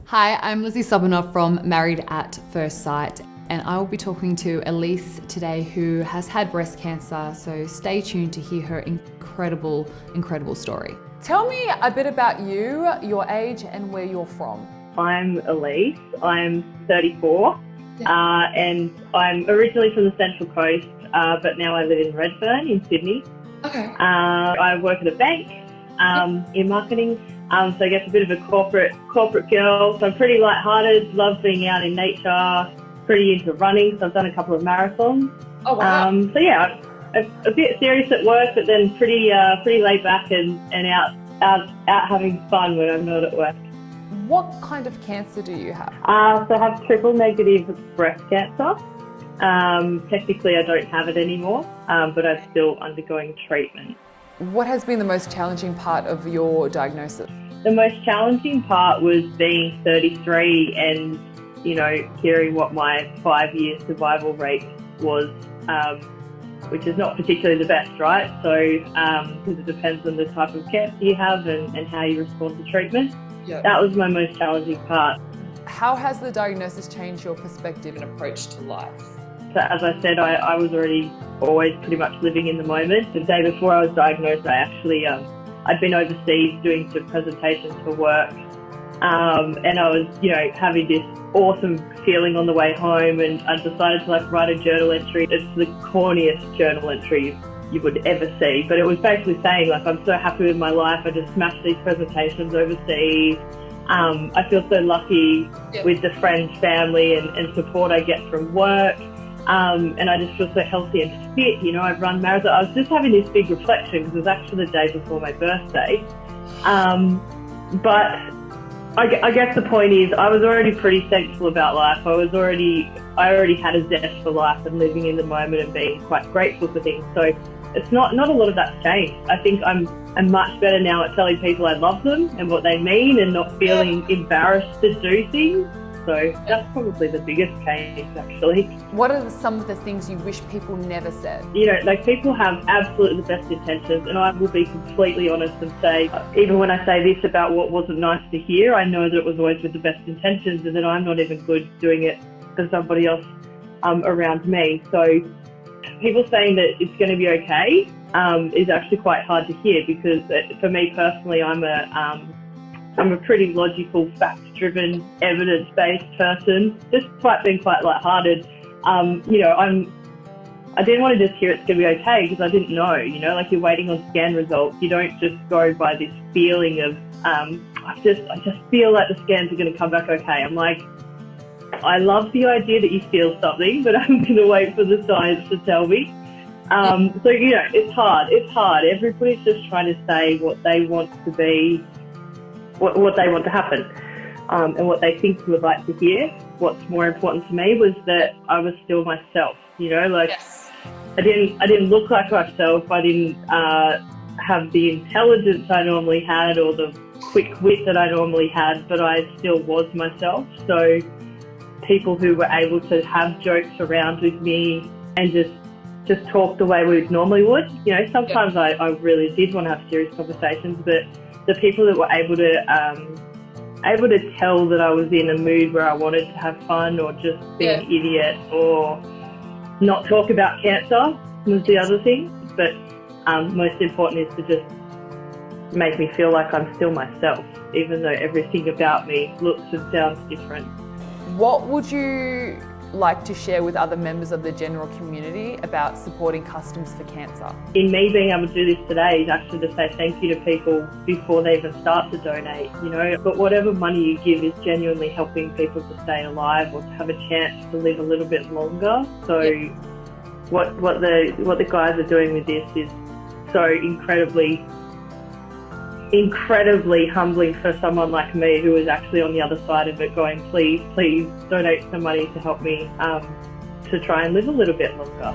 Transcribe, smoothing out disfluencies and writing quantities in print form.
Hi, I'm Lizzie Sobinoff from Married at First Sight, and I will be talking to Elise today, who has had breast cancer, so stay tuned to hear her incredible story. Tell me a bit about you, your age, and where you're from. I'm Elise. I'm 34, and I'm originally from the Central Coast, but now I live in Redfern in Sydney. Okay. I work at a bank in marketing, so I guess a bit of a corporate girl. So I'm pretty lighthearted, love being out in nature, pretty into running, so I've done a couple of marathons. Oh, wow. So yeah, I'm a bit serious at work, but then pretty laid back and out having fun when I'm not at work. What kind of cancer do you have? So I have triple negative breast cancer. Technically I don't have it anymore, but I'm still undergoing treatment. What has been the most challenging part of your diagnosis? The most challenging part was being 33 and, hearing what my 5-year survival rate was, which is not particularly the best, right? So, because it depends on the type of cancer you have and how you respond to treatment. Yep. That was my most challenging part. How has the diagnosis changed your perspective and approach to life? So as I said, I was always pretty much living in the moment. The day before I was diagnosed, I actually, I'd been overseas doing some presentations for work. And I was, having this awesome feeling on the way home, and I decided to write a journal entry. It's the corniest journal entry you would ever see, but it was basically saying I'm so happy with my life. I just smashed these presentations overseas. I feel so lucky with the friends, family and support I get from work. And I just feel so healthy and fit. I've run marathons. I was just having this big reflection because it was actually the day before my birthday. But I guess the point is I was already pretty thankful about life. I already had a zest for life and living in the moment and being quite grateful for things. So it's not a lot of that's changed. I think I'm much better now at telling people I love them and what they mean and not feeling embarrassed to do things. So that's probably the biggest change, actually. What are some of the things you wish people never said? People have absolutely the best intentions, and I will be completely honest and say, even when I say this about what wasn't nice to hear, I know that it was always with the best intentions and that I'm not even good doing it for somebody else around me. So people saying that it's going to be okay is actually quite hard to hear, because for me personally, I'm a pretty logical, fact-driven, evidence-based person. Just being quite lighthearted. I didn't want to just hear it's going to be okay, because I didn't know. You're waiting on scan results. You don't just go by this feeling of I just feel like the scans are going to come back okay. I'm like, I love the idea that you feel something, but I'm going to wait for the science to tell me. So it's hard. It's hard. Everybody's just trying to say what they want to be. What they want to happen, and what they think you would like to hear. What's more important to me was that I was still myself. Yes. I didn't look like myself. I didn't have the intelligence I normally had or the quick wit that I normally had, but I still was myself. So people who were able to have jokes around with me and just talk the way we normally would. Sometimes I really did want to have serious conversations, but the people that were able to tell that I was in a mood where I wanted to have fun or just be an idiot or not talk about cancer was the other thing. But most important is to just make me feel like I'm still myself, even though everything about me looks and sounds different. What would you like to share with other members of the general community about supporting Customs for Cancer? In me being able to do this today is actually to say thank you to people before they even start to donate, but whatever money you give is genuinely helping people to stay alive or to have a chance to live a little bit longer. So what the guys are doing with this is so incredibly humbling for someone like me who is actually on the other side of it going, please donate some money to help me to try and live a little bit longer.